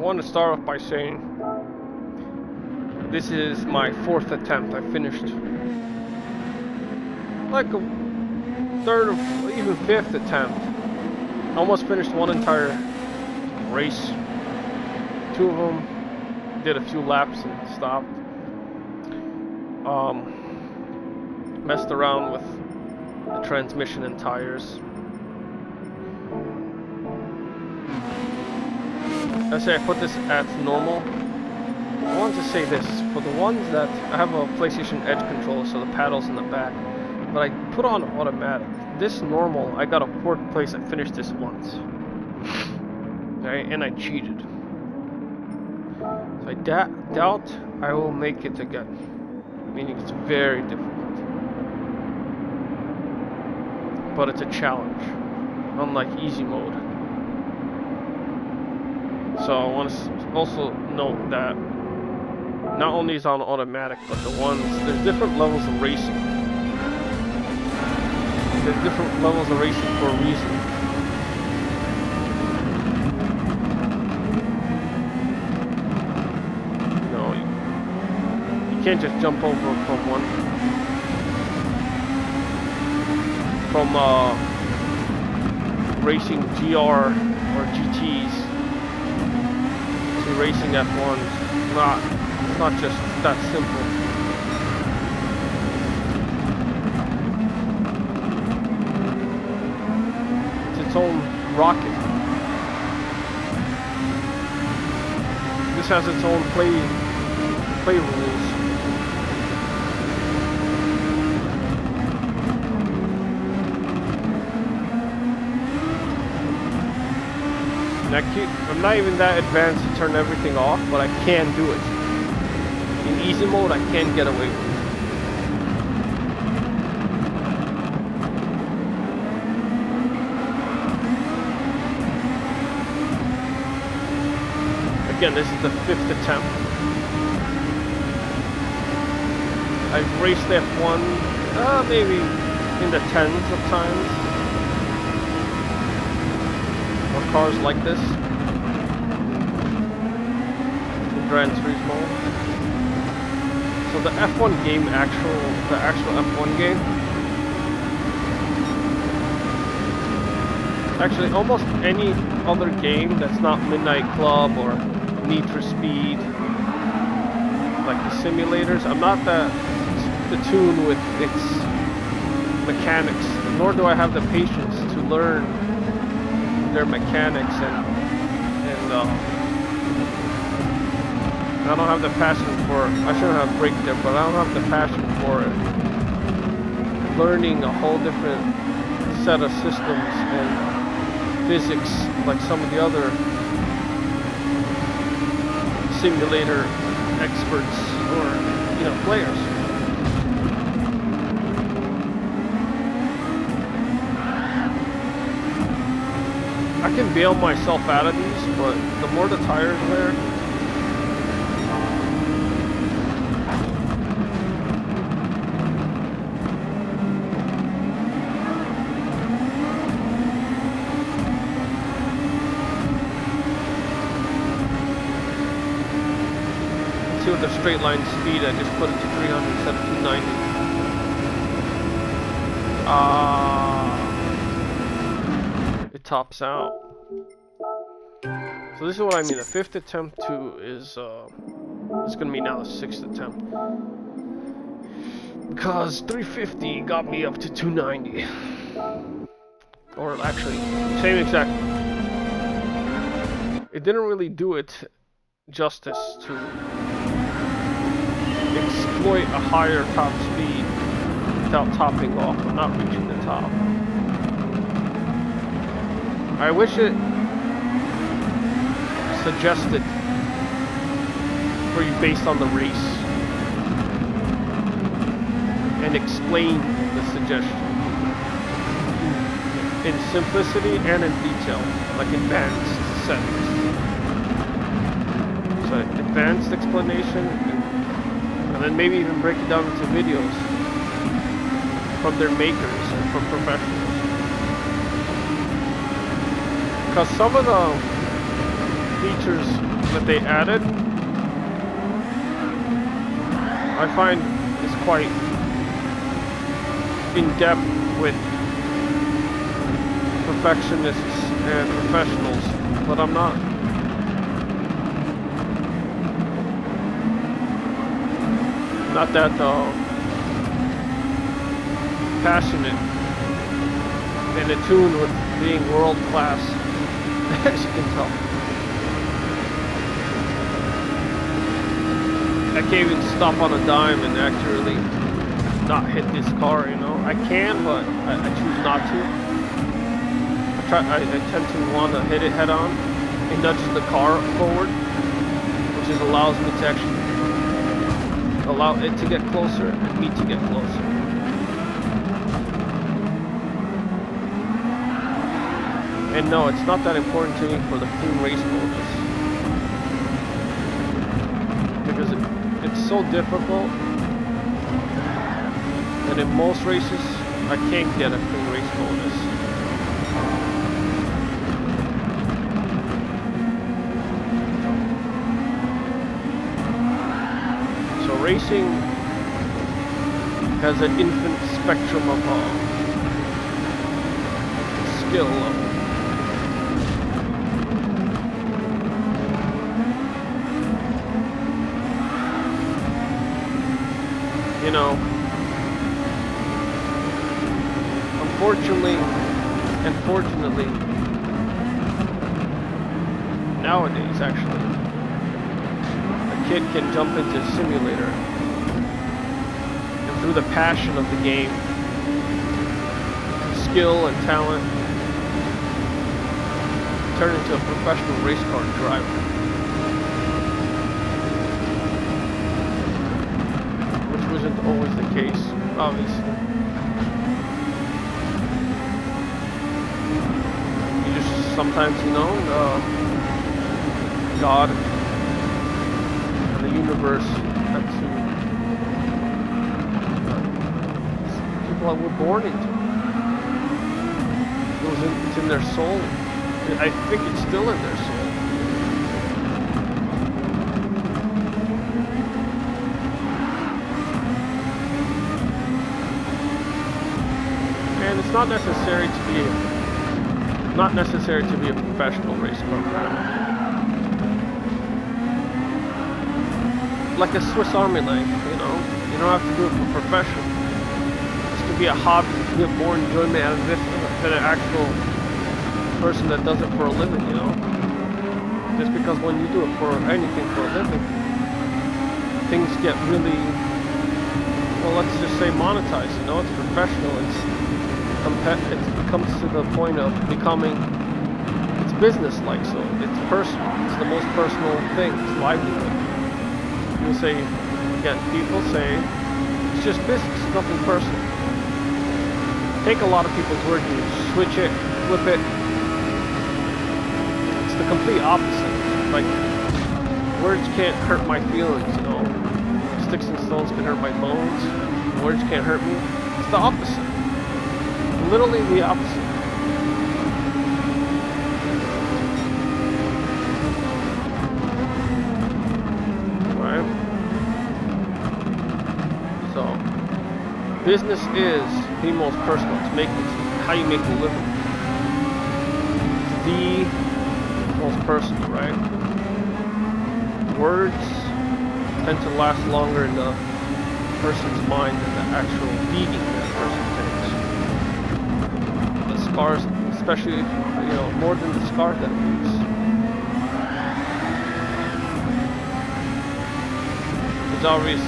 want to start off by saying this is my 4th attempt. I finished like a 3rd or even 5th attempt. I almost finished one entire race. 2 of them did a few laps and stopped. Messed around with the transmission and tires. I say I put this at normal. I want to say this, for the ones that I have a PlayStation Edge controller, so the paddle's in the back, but I put on automatic. This normal, I got a 4th place. I finished this once. Okay, and I cheated. So I doubt I will make it again. Meaning it's very difficult. But it's a challenge, unlike easy mode. So I want to also note that not only is it on automatic, but there's different levels of racing. There's different levels of racing for a reason. You can't just jump over from one. From racing GR or GTs to racing F1s. It's not just that simple. It's its own rocket. This has its own play rules. I'm not even that advanced to turn everything off, but I can do it. In easy mode, I can get away with it. Again, this is the 5th attempt. I've raced F1 maybe in the 10s of times. Cars like this in Gran Turismo. So the F1 game, the actual F1 game, actually almost any other game that's not Midnight Club or Need for Speed, like the simulators, I'm not that attuned with its mechanics, nor do I have the patience to learn their mechanics and I don't have the passion for, I shouldn't have break there, but I don't have the passion for learning a whole different set of systems and physics like some of the other simulator experts or players. I can bail myself out of these, but the more the tires wear, let's see what the straight line speed, I just put it to 300 instead of 290. It tops out. So this is what I mean. The 5th attempt is it's gonna be now the 6th attempt, because 350 got me up to 290, or actually same exact. It didn't really do it justice to exploit a higher top speed without topping off or not reaching the top. I wish it suggested for you based on the race and explain the suggestion in simplicity and in detail, like advanced settings. So advanced explanation, and then maybe even break it down into videos from their makers and from professionals. Because some of the features that they added, I find is quite in depth with perfectionists and professionals, but I'm not. Not that passionate and attuned with being world class, as you can tell. I can't even stop on a dime and actually not hit this car, you know. I can, but I choose not to. I tend to want to hit it head on and nudge the car forward, which just allows me to actually allow it to get closer and me to get closer. And no, it's not that important to me for the clean race bonus, because it's so difficult, and in most races I can't get a clean race bonus. So racing has an infinite spectrum of skill level. You know, unfortunately and fortunately, nowadays actually, a kid can jump into a simulator and through the passion of the game, skill and talent, turn into a professional race car driver. Isn't always the case, obviously. You just sometimes, you know, God and the universe have to people that we're born into. It's in their soul. I think it's still in their soul. It's not necessary to be a professional race car driver. Like a Swiss Army knife, you know. You don't have to do it for profession. This could be a hobby. You can get more enjoyment out of this than an actual person that does it for a living, you know. Just because when you do it for anything for a living, things get really, well, let's just say monetized, you know. It's professional. It comes to the point of becoming, it's business-like, so it's personal. It's the most personal thing. It's livelihood. People say, again, people say, it's just business, nothing personal. Take a lot of people's words and switch it, flip it. It's the complete opposite. Like, words can't hurt my feelings, you know. Sticks and stones can hurt my bones. Words can't hurt me. It's the opposite. Literally the opposite. Right? So, business is the most personal. It's how you make a living. It's the most personal, right? Words tend to last longer in the person's mind than the actual beating that person takes. Scars, especially, you know, more than the scars that it leaves. There's obvious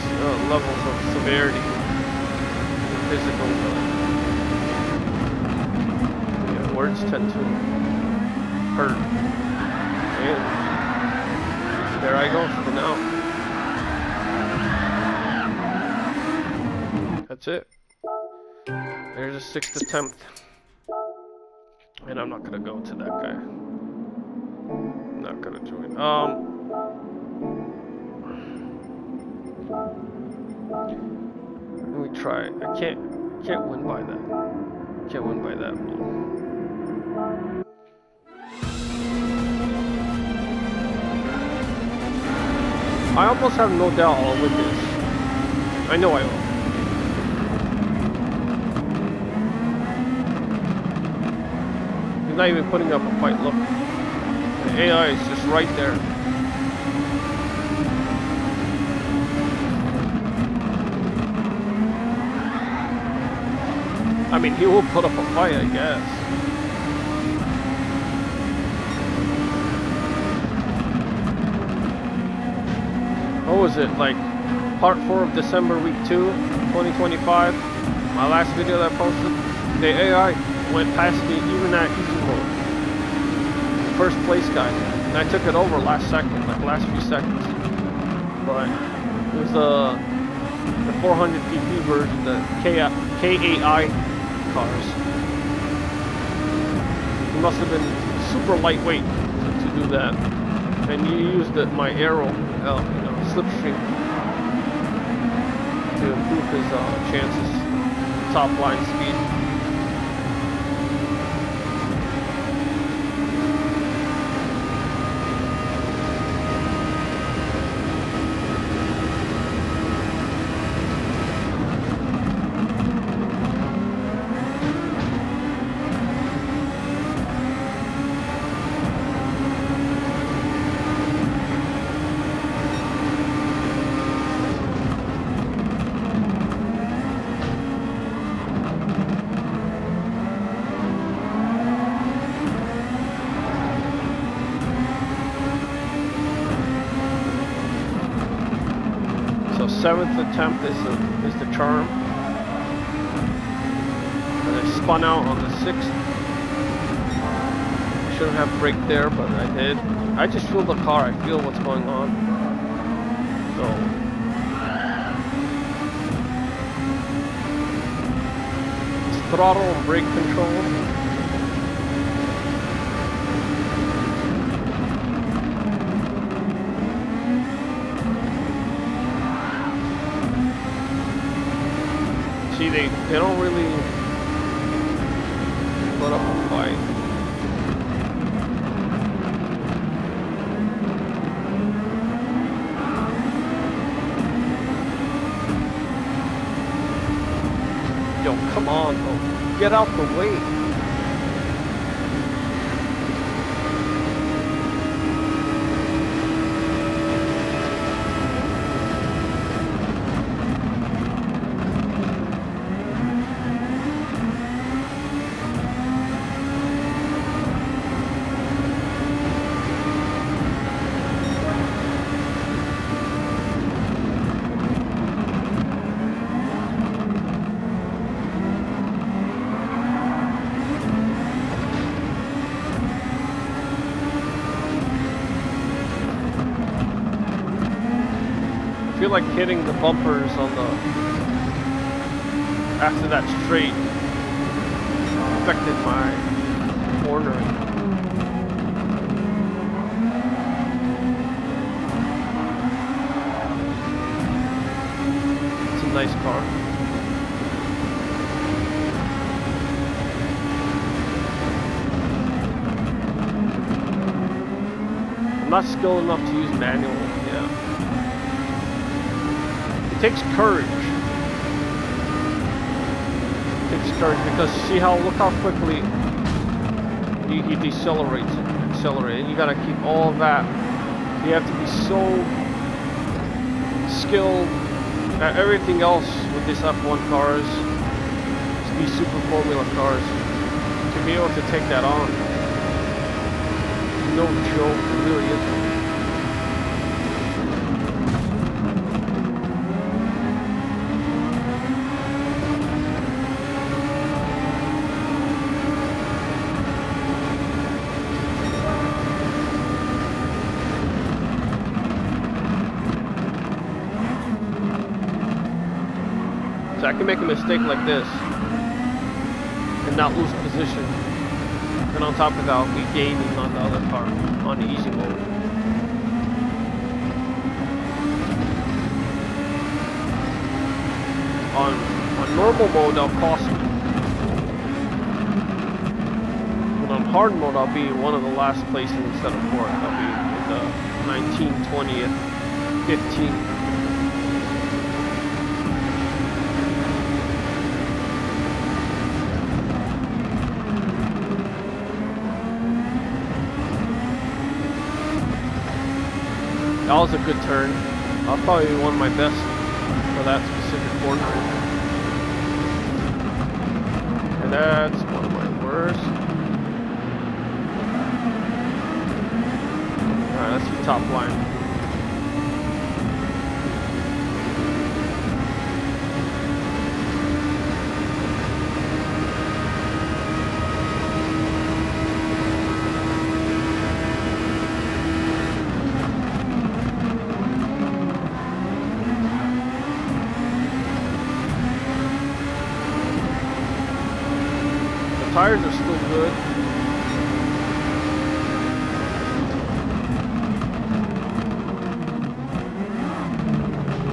levels of severity in physical. Words tend to hurt. And there I go for now. That's it. There's a 6th attempt. And I'm not gonna go to that guy. I'm not gonna join. Let me try. I can't win by that. Can't win by that rule. I almost have no doubt I'll win this. I know I will. He's not even putting up a fight, look. The AI is just right there. I mean, he will put up a fight, I guess. What was it, like part 4 of December week 2, 2025? My last video that I posted, the AI went past me even at easy mode. First place guy, and I took it over last second, like last few seconds. But it was the 400 pp version, the KAI cars. It must have been super lightweight to do that, and you used my arrow, slipstream, to improve his chances, top line speed. So 7th attempt is the charm. And I spun out on the 6th. Shouldn't have braked there, but I did. I just feel the car. I feel what's going on. So it's throttle and brake control. See, they don't really put up a fight. Yo, come on, bro. Get out the way. I feel like hitting the bumpers on the after that straight affected my cornering. It's a nice car. I'm not skilled enough to use manual. Yeah. It takes courage. It takes courage because see how, look how quickly he decelerates and accelerates. And you gotta keep all of that. You have to be so skilled at everything else with this F1 cars, these super formula cars, to be able to take that on. No joke, it really isn't. So I can make a mistake like this and not lose position. And on top of that, I'll be gaining on the other car on the easy mode. On normal mode, that'll cost me. But on hard mode, I'll be one of the last places instead of fourth. I'll be in the 1920th 15. That was a good turn. I'll probably be one of my best for that specific corner. And that's one of my worst. Alright, that's the top line. Tires are still good.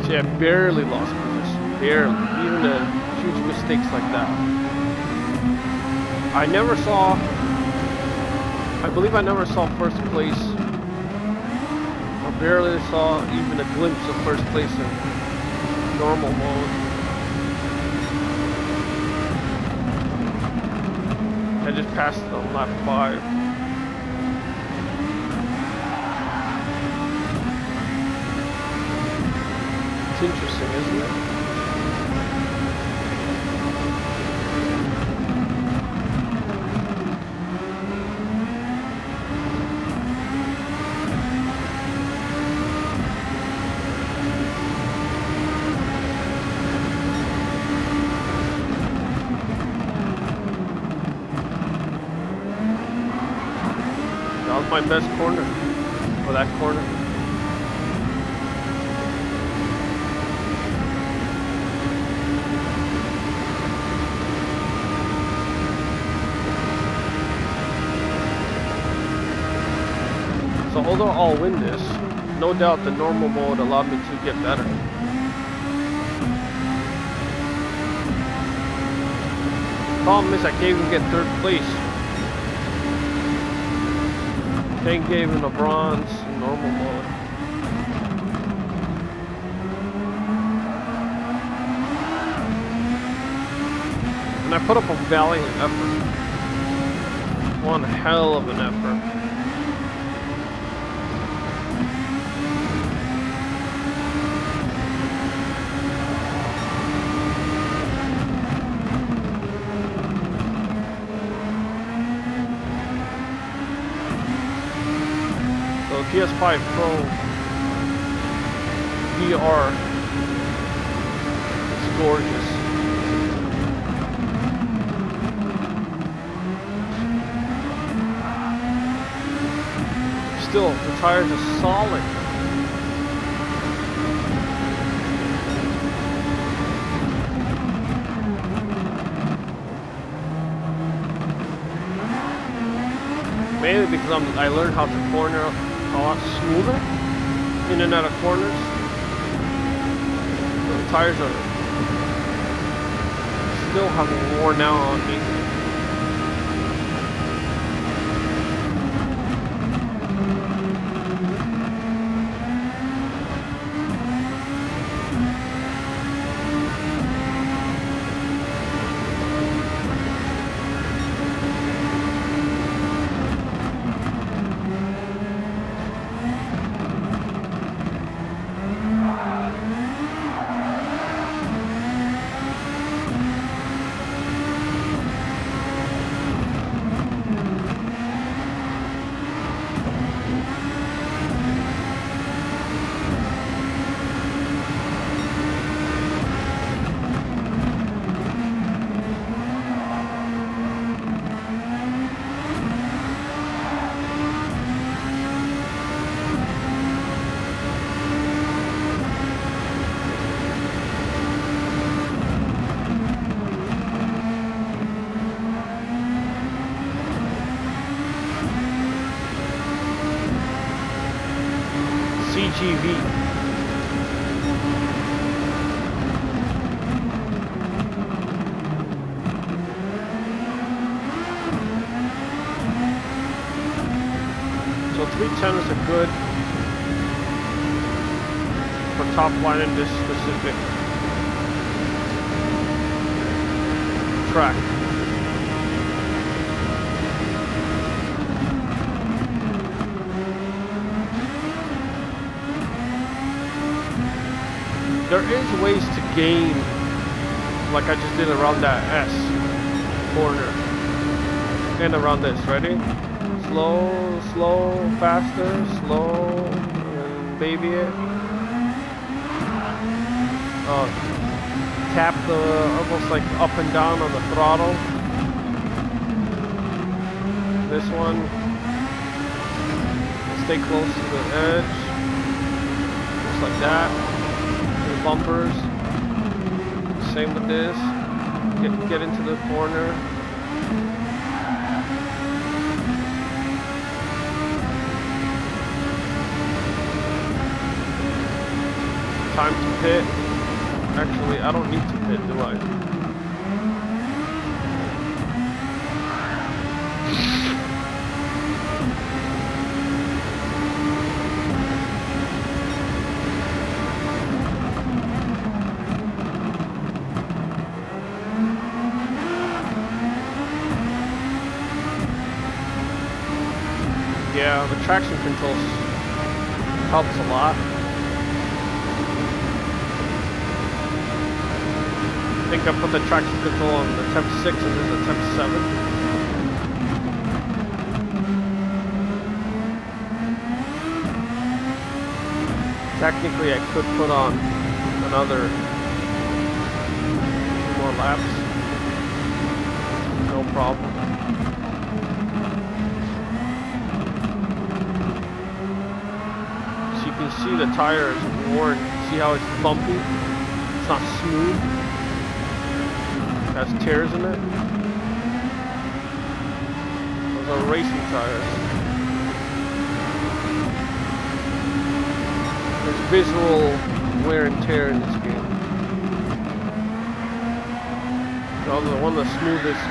See, I barely lost position. Barely. Even huge mistakes like that. I believe I never saw first place. I barely saw even a glimpse of first place in normal mode. I just passed it on lap 5. It's interesting, isn't it? That was my best corner, for that corner. So although I'll win this, no doubt the normal mode allowed me to get better. Problem is I can't even get third place. Tank gave him a bronze in normal mode. And I put up a valiant effort. One hell of an effort. PS5 Pro VR, it's gorgeous. Still, the tires are solid. Mainly because I learned how to corner a lot smoother in and out of corners. The tires are still have worn out on me. CGV. So 310 is a good for top line in this specific track. There is ways to gain, like I just did around that S corner. And around this, ready? Slow, slow, faster, slow, and baby it. Tap the, almost like up and down on the throttle. This one, stay close to the edge, just like that. The bumpers, same with this. Get into the corner. Time to pit. Actually, I don't need to pit, do I? Yeah, the traction controls helps a lot. I think I put the traction control on the temp 6 and then the temp 7. Technically I could put on another 2 more laps. No problem. So you can see the tire is worn. See how it's bumpy? It's not smooth. Has tears in it. Those are racing tires. There's visual wear and tear in this game. One of the smoothest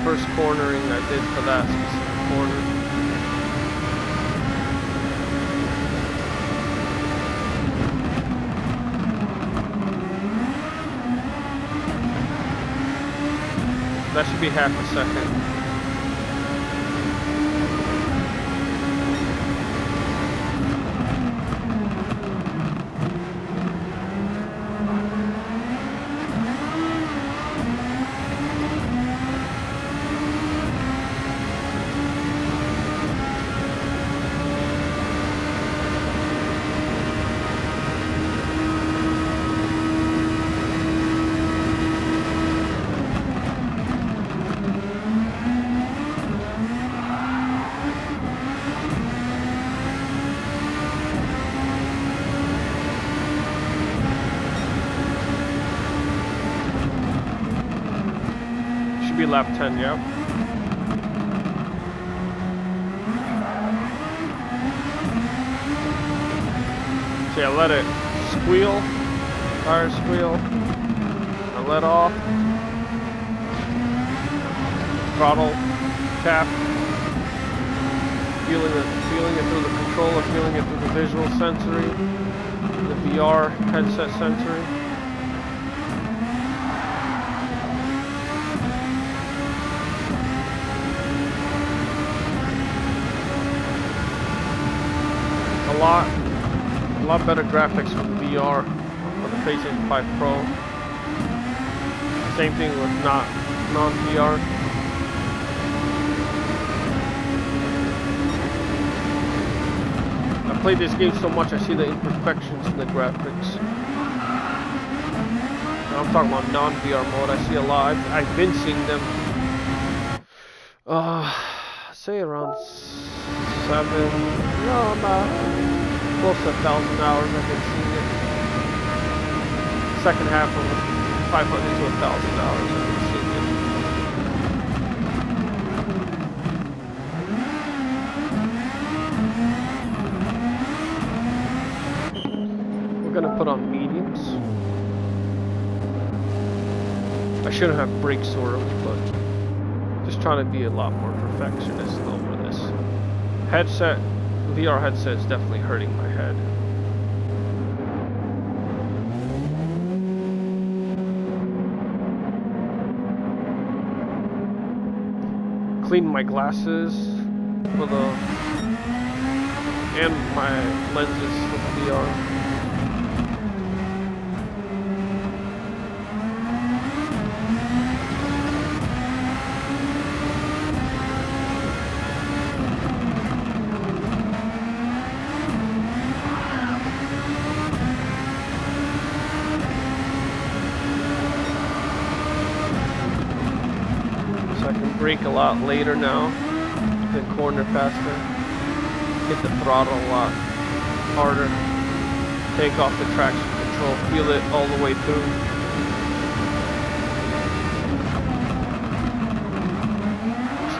first cornering I did for that specific corner. That should be half a second. Be lap 10, yeah. So yeah, let it squeal, tire squeal, I let off, throttle, tap, feeling it through the controller, feeling it through the visual sensory, the VR headset sensory. A lot better graphics for the VR on the PlayStation 5 Pro. Same thing with non-VR. I played this game so much I see the imperfections in the graphics. Now I'm talking about non-VR mode. I see a lot. I've been seeing them. Say around 7. No, not. Close to 1,000 hours I've been seeing it. Second half of 500 to 1,000 hours I've been seeing it. We're gonna put on mediums. I shouldn't have brakes so early, but just trying to be a lot more perfectionist over this. Headset VR headset is definitely hurting my head. Clean my glasses for the and my lenses for the VR. Brake a lot later now, can corner faster, hit the throttle a lot harder, take off the traction control, feel it all the way through.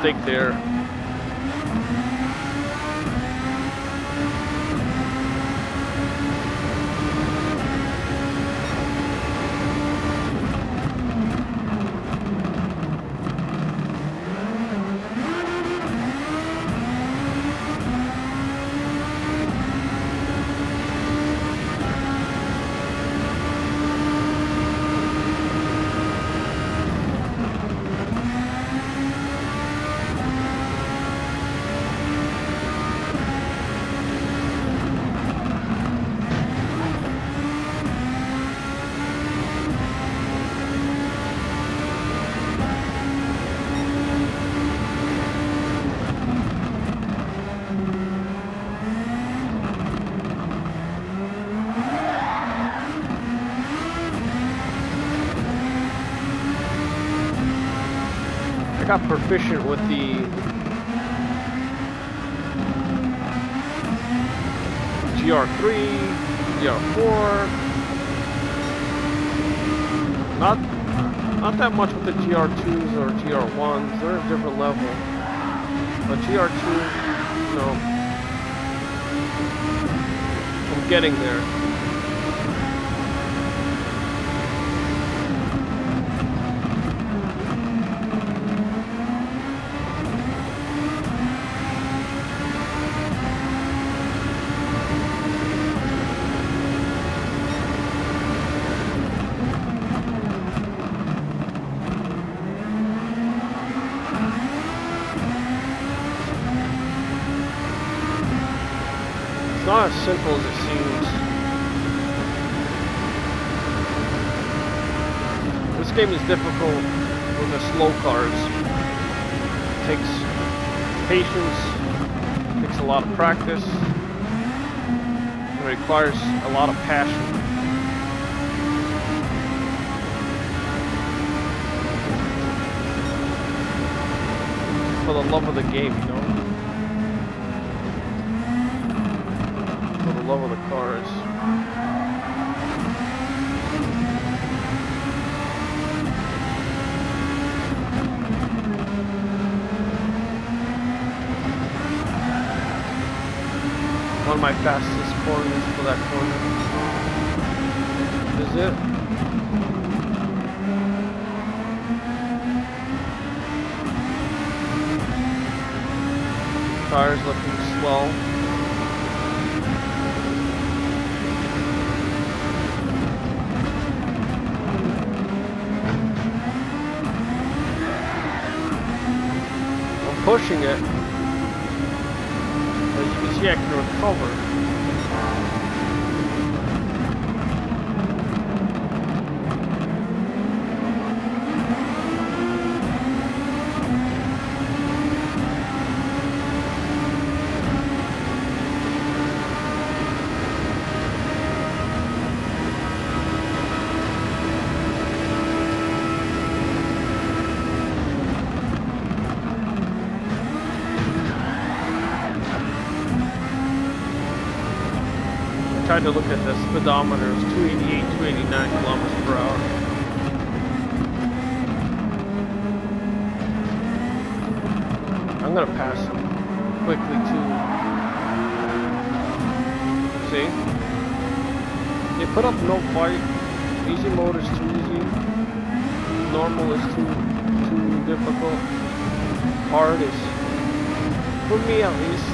Stick there. I got proficient with the GR3, GR4. Not that much with the GR2s or GR1s. They're a different level. But GR2, you know, I'm getting there. Not as simple as it seems. This game is difficult with the slow cars. It takes patience, takes a lot of practice, it requires a lot of passion. For the love of the game, you know? Love of the cars. One of my fastest corners for that corner. Is it? Tires looking slow. Pushing it, but you can see I can recover. Tried to look at the speedometer, it's 288, 289 kilometers per hour. I'm gonna pass him quickly too. See? They put up no fight. Easy mode is too easy. Normal is too difficult. Hard is, for me at least,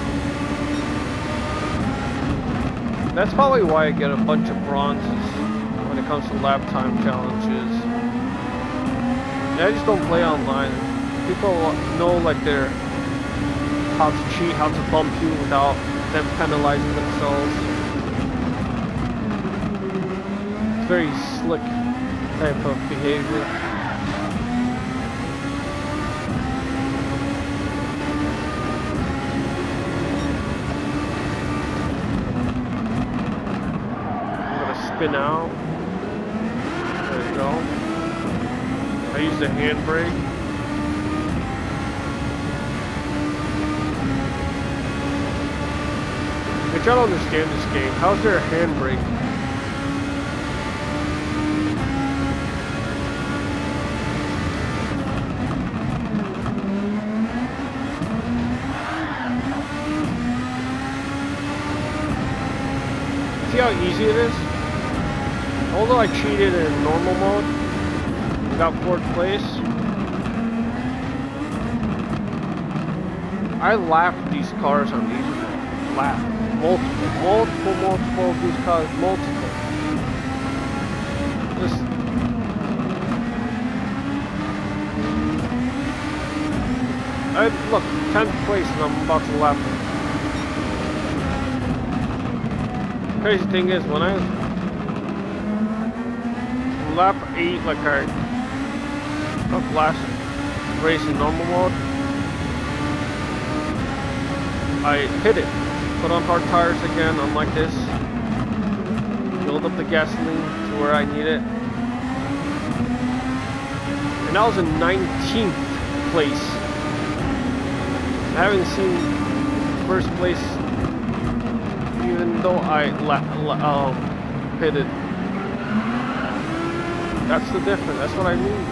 That's probably why I get a bunch of bronzes when it comes to lap time challenges. Yeah, I just don't play online. People know like they're how to cheat, how to bump you without them penalizing themselves. It's very slick type of behavior. Spin out. There you go. I use the handbrake. I try to understand this game. How's there a handbrake? See how easy it is? Although I cheated in normal mode, got 4th place, I lapped these cars on these. Lapped. Multiple of these cars. Multiple. Just... look, 10th place and I'm about to lap them. Crazy thing is, when I lap 8, like I took last race in normal mode, I hit it, put on hard tires again, unlike this, build up the gasoline to where I need it, and I was in 19th place. I haven't seen first place, even though I pitted. That's the difference. That's what I mean.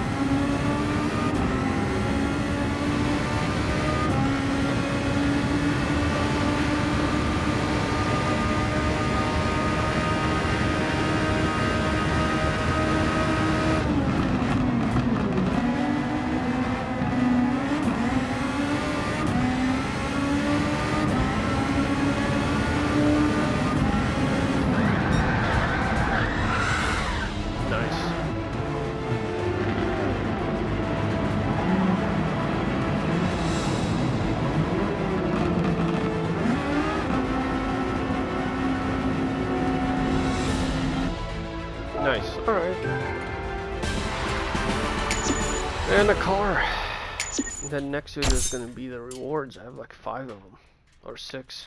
Nice. Alright. And a car. And then next to it is going to be the rewards. I have like 5 of them. Or 6.